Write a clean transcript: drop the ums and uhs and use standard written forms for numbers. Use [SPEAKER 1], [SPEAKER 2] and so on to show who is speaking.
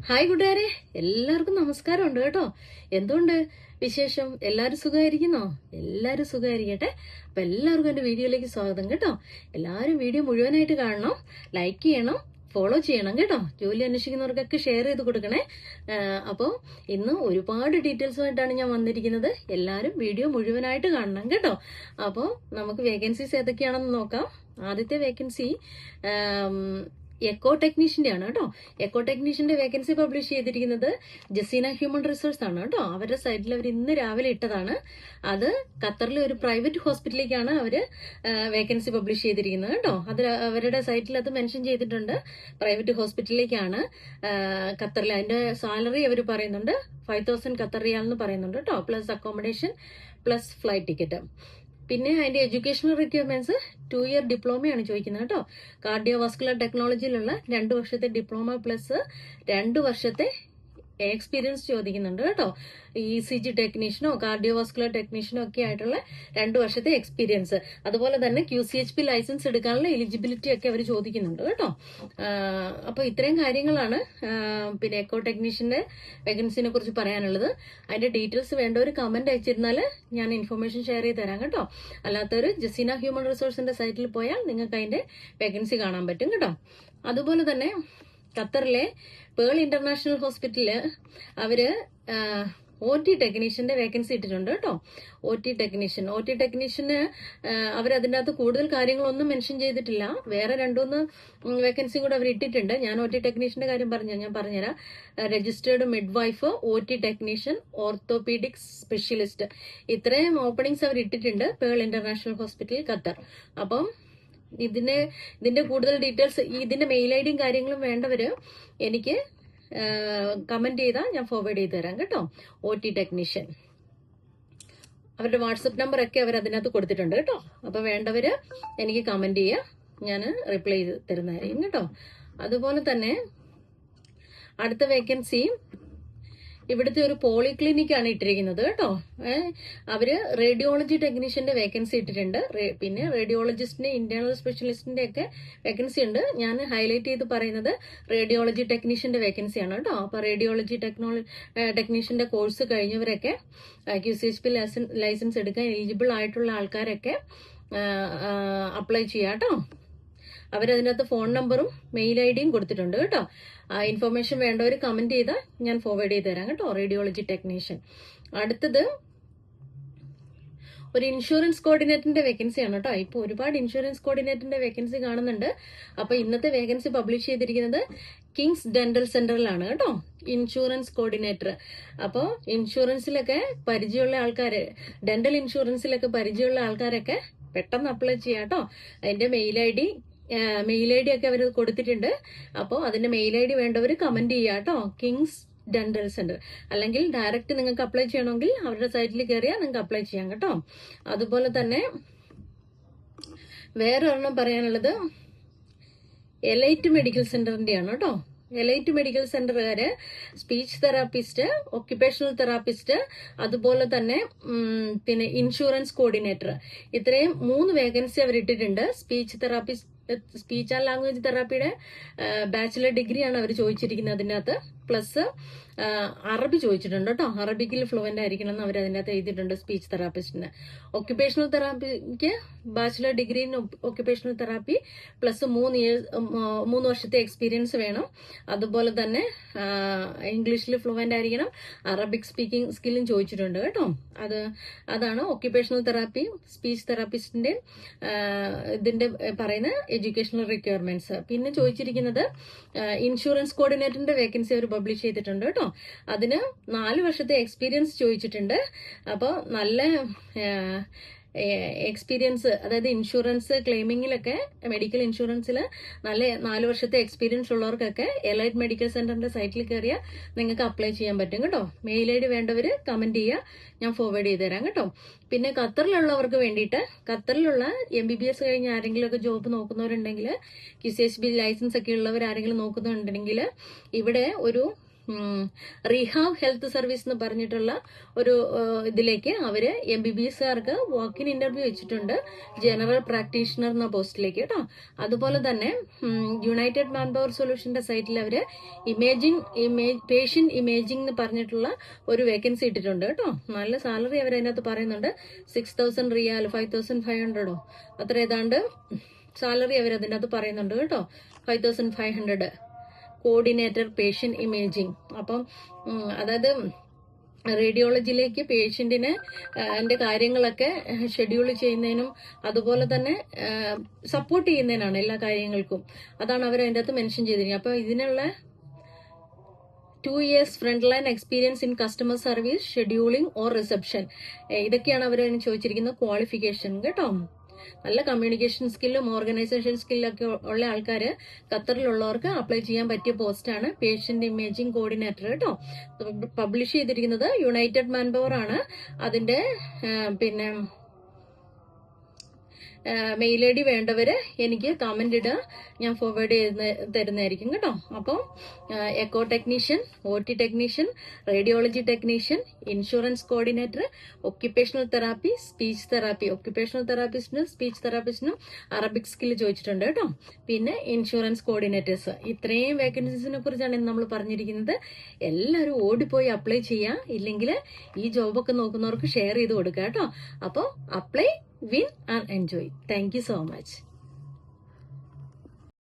[SPEAKER 1] Hi കൂട്ടുകാരെ, എല്ലാവർക്കും നമസ്കാരമുണ്ട് കേട്ടോ. എന്തുകൊണ്ട് വിശേഷം? എല്ലാവരും സുഖമായിരിക്കുന്നോ? എല്ലാവരും സുഖമായിരിക്കട്ടെ. അപ്പൊ എല്ലാവർക്കും എന്റെ വീഡിയോയിലേക്ക് സ്വാഗതം കേട്ടോ. എല്ലാവരും വീഡിയോ മുഴുവനായിട്ട് കാണണം, ലൈക്ക് ചെയ്യണം, ഫോളോ ചെയ്യണം കേട്ടോ. ജോലി അന്വേഷിക്കുന്നവർക്കൊക്കെ ഷെയർ ചെയ്ത് കൊടുക്കണേ. അപ്പോൾ ഇന്ന് ഒരുപാട് ഡീറ്റെയിൽസുമായിട്ടാണ് ഞാൻ വന്നിരിക്കുന്നത്. എല്ലാവരും വീഡിയോ മുഴുവനായിട്ട് കാണണം കേട്ടോ. അപ്പോൾ നമുക്ക് വേക്കൻസീസ് ഏതൊക്കെയാണെന്ന് നോക്കാം. ആദ്യത്തെ വേക്കൻസി എക്കോ ടെക്നീഷ്യന്റെ ആണ് കേട്ടോ. എക്കോ ടെക്നീഷ്യന്റെ വേക്കൻസി പബ്ലിഷ് ചെയ്തിരിക്കുന്നത് ജസീന ഹ്യൂമൻ റിസോഴ്സ് ആണ് കേട്ടോ. അവരുടെ സൈറ്റിൽ അവർ ഇന്ന് രാവിലെ ഇട്ടതാണ്. അത് ഖത്തറിലെ ഒരു പ്രൈവറ്റ് ഹോസ്പിറ്റലിലേക്കാണ് അവര് വേക്കൻസി പബ്ലിഷ് ചെയ്തിരിക്കുന്നത് കേട്ടോ. അത് അവരുടെ സൈറ്റിൽ അത് മെൻഷൻ ചെയ്തിട്ടുണ്ട്. പ്രൈവറ്റ് ഹോസ്പിറ്റലിലേക്കാണ് ഖത്തറിൽ. അതിന്റെ സാലറി അവർ പറയുന്നുണ്ട് 5,000 ഖത്തർ റിയാൽ എന്ന് പറയുന്നുണ്ട് കേട്ടോ. Plus accommodation plus flight ticket. പിന്നെ അതിന്റെ എഡ്യൂക്കേഷണൽ റിക്വയർമെന്റ്സ് 2 ഇയർ ഡിപ്ലോമയാണ് ചോദിക്കുന്നത് കേട്ടോ. കാർഡിയോവാസ്കുലർ ടെക്നോളജിയിലുള്ള 2 വർഷത്തെ ഡിപ്ലോമ പ്ലസ് 2 വർഷത്തെ എക്സ്പീരിയൻസ് ചോദിക്കുന്നുണ്ട് കേട്ടോ. ECG ടെക്നീഷ്യനോ കാർഡിയോവാസ്കുലർ ടെക്നീഷ്യനോ ഒക്കെ ആയിട്ടുള്ള 2 വർഷത്തെ എക്സ്പീരിയൻസ്. അതുപോലെ തന്നെ QCHP ലൈസൻസ് എടുക്കാനുള്ള എലിജിബിലിറ്റി ഒക്കെ അവർ ചോദിക്കുന്നുണ്ട് കേട്ടോ. അപ്പൊ ഇത്രയും കാര്യങ്ങളാണ് പിന്നെ എക്കോ ടെക്നീഷ്യന്റെ വേക്കൻസിനെ കുറിച്ച് പറയാനുള്ളത്. അതിന്റെ ഡീറ്റെയിൽസ് വേണ്ടവർ കമന്റ് അയച്ചിരുന്നാൽ ഞാൻ ഇൻഫർമേഷൻ ഷെയർ ചെയ്ത് തരാം കേട്ടോ. അല്ലാത്തവർ ജസീന ഹ്യൂമൻ റിസോഴ്സിന്റെ സൈറ്റിൽ പോയാൽ നിങ്ങൾക്ക് അതിന്റെ വേക്കൻസി കാണാൻ പറ്റും കേട്ടോ. അതുപോലെ തന്നെ ഖത്തറിലെ പേൾ ഇന്റർനാഷണൽ ഹോസ്പിറ്റലില് അവര് OT ടെക്നീഷ്യന്റെ വേക്കൻസി ഇട്ടിട്ടുണ്ട് കേട്ടോ. OT ടെക്നീഷ്യന് അവരതിൻ്റെ അകത്ത് കൂടുതൽ കാര്യങ്ങളൊന്നും മെൻഷൻ ചെയ്തിട്ടില്ല. വേറെ 2-3 വേക്കൻസിയും കൂടെ അവർ ഇട്ടിട്ടുണ്ട്. ഞാൻ OT ടെക്നീഷ്യന്റെ കാര്യം ഞാൻ പറഞ്ഞുതരാം. Registered mid wife, OT technician, orthopaedic specialist, ഇത്രയും ഓപ്പണിങ്സ് അവർ ഇട്ടിട്ടുണ്ട് പേൾ ഇന്റർനാഷണൽ ഹോസ്പിറ്റൽ ഖത്തർ. അപ്പം ഇതിന്റെ കൂടുതൽ ഡീറ്റെയിൽസ്, ഇതിന്റെ മെയിൽ ഐഡിയും കാര്യങ്ങളും വേണ്ടവര് എനിക്ക് കമന്റ് ചെയ്താൽ ഞാൻ ഫോർവേഡ് ചെയ്ത് തരാം കേട്ടോ. OT ടെക്നീഷ്യൻ അവരുടെ വാട്സപ്പ് നമ്പർ ഒക്കെ അവർ അതിനകത്ത് കൊടുത്തിട്ടുണ്ട് കേട്ടോ. അപ്പൊ വേണ്ടവര് എനിക്ക് കമന്റ് ചെയ്യുക, ഞാൻ റിപ്ലൈ ചെയ്ത് തരുന്നതായിരിക്കും കേട്ടോ. അതുപോലെ തന്നെ അടുത്ത വേക്കൻസി ഇവിടുത്തെ ഒരു പോളിക്ലിനിക്കാണ് ഇട്ടിരിക്കുന്നത് കേട്ടോ. അവര് റേഡിയോളജി ടെക്നീഷ്യന്റെ വേക്കൻസി ഇട്ടിട്ടുണ്ട്. പിന്നെ റേഡിയോളജിസ്റ്റിന്റെ, ഇന്റേണൽ സ്പെഷ്യലിസ്റ്റിന്റെ ഒക്കെ വേക്കൻസി ഉണ്ട്. ഞാൻ ഹൈലൈറ്റ് ചെയ്ത് പറയുന്നത് റേഡിയോളജി ടെക്നീഷ്യന്റെ വേക്കൻസിയാണ് കേട്ടോ. അപ്പൊ റേഡിയോളജി ടെക്നീഷ്യന്റെ കോഴ്സ് കഴിഞ്ഞവരൊക്കെ QCHP ലൈസൻസ് എടുക്കാൻ എലിജിബിൾ ആയിട്ടുള്ള ആൾക്കാരൊക്കെ അപ്ലൈ ചെയ്യാം കേട്ടോ. അവരതിനകത്ത് ഫോൺ നമ്പറും മെയിൽ ഐഡിയും കൊടുത്തിട്ടുണ്ട് കേട്ടോ. ഇൻഫർമേഷൻ വേണ്ടവർ കമന്റ് ചെയ്താൽ ഞാൻ ഫോർവേഡ് ചെയ്ത് തരാം കേട്ടോ. Radiology technician. അടുത്തത് ഒരു ഇൻഷുറൻസ് കോർഡിനേറ്ററിന്റെ വേക്കൻസിയാണ് കേട്ടോ. ഇപ്പൊ ഒരുപാട് ഇൻഷുറൻസ് കോർഡിനേറ്ററിന്റെ വേക്കൻസി കാണുന്നുണ്ട്. അപ്പൊ ഇന്നത്തെ വേക്കൻസി പബ്ലിഷ് ചെയ്തിരിക്കുന്നത് കിങ്സ് ഡെന്റൽ സെന്ററിലാണ് കേട്ടോ. Insurance coordinator. അപ്പോൾ ഇൻഷുറൻസിലൊക്കെ പരിചയമുള്ള ആൾക്കാര്, ഡെന്റൽ ഇൻഷുറൻസിലൊക്കെ പരിചയമുള്ള ആൾക്കാരൊക്കെ പെട്ടെന്ന് അപ്ലൈ ചെയ്യാം കേട്ടോ. അതിന്റെ മെയിൽ ഐ ഡി ഒക്കെ അവർ കൊടുത്തിട്ടുണ്ട്. അപ്പോൾ അതിന്റെ മെയിൽ ഐ ഡി വേണ്ടവർ കമന്റ് ചെയ്യാം കേട്ടോ. Kings dental centre. അല്ലെങ്കിൽ ഡയറക്റ്റ് നിങ്ങൾക്ക് അപ്ലൈ ചെയ്യണമെങ്കിൽ അവരുടെ സൈറ്റിൽ കയറിയാൽ നിങ്ങൾക്ക് അപ്ലൈ ചെയ്യാം കേട്ടോ. അതുപോലെ തന്നെ വേറെ ഒരെണ്ണം പറയാനുള്ളത് എലൈറ്റ് മെഡിക്കൽ സെന്ററിന്റെയാണ് കേട്ടോ. എലൈറ്റ് മെഡിക്കൽ സെന്ററുകാര് സ്പീച്ച് തെറാപ്പിസ്റ്റ്, ഒക്യുപേഷണൽ തെറാപ്പിസ്റ്റ്, അതുപോലെ തന്നെ പിന്നെ ഇൻഷുറൻസ് കോർഡിനേറ്റർ, ഇത്രയും 3 വേക്കൻസി അവർ ഇട്ടിട്ടുണ്ട്. സ്പീച്ച് ആൻഡ് ലാംഗ്വേജ് തെറാപ്പിയുടെ ബാച്ചിലർ ഡിഗ്രിയാണ് അവർ ചോദിച്ചിരിക്കുന്നത് അതിനകത്ത്. പ്ലസ് അറബി ചോദിച്ചിട്ടുണ്ട് കേട്ടോ. അറബിക്കിൽ ഫ്ലുവന്റ് ആയിരിക്കണം എന്ന് അവർ അതിനകത്ത് എഴുതിയിട്ടുണ്ട് സ്പീച്ച് തെറാപ്പിസ്റ്റിന്. ഒക്യുപേഷണൽ തെറാപ്പിക്ക് bachelor degree in occupational therapy plus 3 വർഷത്തെ എക്സ്പീരിയൻസ് വേണം. അതുപോലെ തന്നെ ഇംഗ്ലീഷിൽ ഫ്ലുവന്റ് ആയിരിക്കണം. അറബിക് സ്പീക്കിംഗ് സ്കില്ലും ചോദിച്ചിട്ടുണ്ട് കേട്ടോ. അതാണ് ഒക്യുപേഷണൽ തെറാപ്പി, സ്പീച്ച് തെറാപ്പിസ്റ്റിന്റെ ഇതിന്റെ പറയുന്ന എഡ്യൂക്കേഷണൽ റിക്വയർമെന്റ്സ്. പിന്നെ ചോദിച്ചിരിക്കുന്നത് ഇൻഷുറൻസ് കോർഡിനേറ്ററിന്റെ വേക്കൻസി അവർ പബ്ലിഷ് ചെയ്തിട്ടുണ്ട് കേട്ടോ. അതിന് 4 വർഷത്തെ എക്സ്പീരിയൻസ് ചോദിച്ചിട്ടുണ്ട്. അപ്പോൾ നല്ല എക്സ്പീരിയൻസ്, അതായത് ഇൻഷുറൻസ് ക്ലെയിമിങ്ങിലൊക്കെ, മെഡിക്കൽ ഇൻഷുറൻസിൽ നല്ല 4 വർഷത്തെ എക്സ്പീരിയൻസ് ഉള്ളവർക്കൊക്കെ എലൈറ്റ് മെഡിക്കൽ സെന്ററിന്റെ സൈറ്റിൽ കയറിയാൽ നിങ്ങൾക്ക് അപ്ലൈ ചെയ്യാൻ പറ്റും കേട്ടോ. മെയിൽ ഐ ഡി വേണ്ടവർ കമന്റ് ചെയ്യുക, ഞാൻ ഫോർവേഡ് ചെയ്ത് തരാം കേട്ടോ. പിന്നെ ഖത്തറിലുള്ളവർക്ക് വേണ്ടിയിട്ട്, ഖത്തറിലുള്ള MBBS കഴിഞ്ഞ് ആരെങ്കിലും ഒക്കെ ജോബ് നോക്കുന്നവരുണ്ടെങ്കിൽ, QCHP ലൈസൻസ് ഒക്കെ ഉള്ളവർ ആരെങ്കിലും നോക്കുന്നുണ്ടെങ്കിൽ, ഇവിടെ ഒരു റീഹാബ് ഹെൽത്ത് സർവീസ് എന്ന് പറഞ്ഞിട്ടുള്ള ഒരു ഇതിലേക്ക് അവര് MBBSകാർക്ക് വാക്ക് ഇൻ ഇന്റർവ്യൂ വെച്ചിട്ടുണ്ട്, ജനറൽ പ്രാക്ടീഷണർ എന്ന പോസ്റ്റിലേക്ക് കേട്ടോ. അതുപോലെ തന്നെ യുണൈറ്റഡ് മാൻ പവർ സൊല്യൂഷന്റെ സൈറ്റിൽ അവര് പേഷ്യന്റ് ഇമേജിംഗ് എന്ന് പറഞ്ഞിട്ടുള്ള ഒരു വേക്കൻസി ഇട്ടിട്ടുണ്ട് കേട്ടോ. നല്ല സാലറി അവരതിനകത്ത് പറയുന്നുണ്ട്. 6,000 റിയാൽ, 5,500 അത്ര ഏതാണ്ട് സാലറി അവരതിൻ്റെ അകത്ത് പറയുന്നുണ്ട് കേട്ടോ. 5,500 കോർഡിനേറ്റർ പേഷ്യന്റ് ഇമേജിംഗ്. അപ്പം അതായത് റേഡിയോളജിയിലേക്ക് പേഷ്യന്റിന് അതിന്റെ കാര്യങ്ങളൊക്കെ ഷെഡ്യൂൾ ചെയ്യുന്നതിനും അതുപോലെ തന്നെ സപ്പോർട്ട് ചെയ്യുന്നതിനാണ് എല്ലാ കാര്യങ്ങൾക്കും. അതാണ് അവർ അതിൻ്റെ അകത്ത് മെൻഷൻ ചെയ്തിരിക്കുന്നത്. അപ്പൊ ഇതിനുള്ള 2 years front line experience in customer service, scheduling or reception, ഇതൊക്കെയാണ് അവർ ചോദിച്ചിരിക്കുന്ന ക്വാളിഫിക്കേഷൻ കേട്ടോ. നല്ല കമ്മ്യൂണിക്കേഷൻ സ്കില്ലും ഓർഗനൈസേഷൻ സ്കില്ലൊക്കെ ഉള്ള ആൾക്കാര് ഖത്തറിലുള്ളവർക്ക് അപ്ലൈ ചെയ്യാൻ പറ്റിയ പോസ്റ്റാണ് പേഷ്യന്റ് ഇമേജിംഗ് കോർഡിനേറ്റർ കേട്ടോ. പബ്ലിഷ് ചെയ്തിരിക്കുന്നത് യുണൈറ്റഡ് മാൻ പവർ ആണ്. അതിന്റെ പിന്നെ മെയിൽ ID വേണ്ടവര് എനിക്ക് കമന്റ് ഇടുക, ഞാൻ ഫോർവേഡ് തരുന്നതായിരിക്കും കേട്ടോ. അപ്പം echo technician, OT technician, radiology technician, insurance coordinator, occupational therapy, speech therapy. Occupational തെറാപ്പിസ്റ്റിനും സ്പീച്ച് തെറാപ്പിസ്റ്റിനും അറബിക് സ്കിൽ ചോദിച്ചിട്ടുണ്ട് കേട്ടോ. പിന്നെ ഇൻഷുറൻസ് കോർഡിനേറ്റേഴ്സ്. ഇത്രയും വേക്കൻസീസിനെ കുറിച്ചാണ് ഇന്ന് നമ്മൾ പറഞ്ഞിരിക്കുന്നത്. എല്ലാവരും ഓടിപ്പോയി അപ്ലൈ ചെയ്യുക, ഇല്ലെങ്കിൽ ഈ ജോബൊക്കെ നോക്കുന്നവർക്ക് ഷെയർ ചെയ്ത് കൊടുക്കുക കേട്ടോ. അപ്പോൾ apply, win and enjoy. Thank you so much.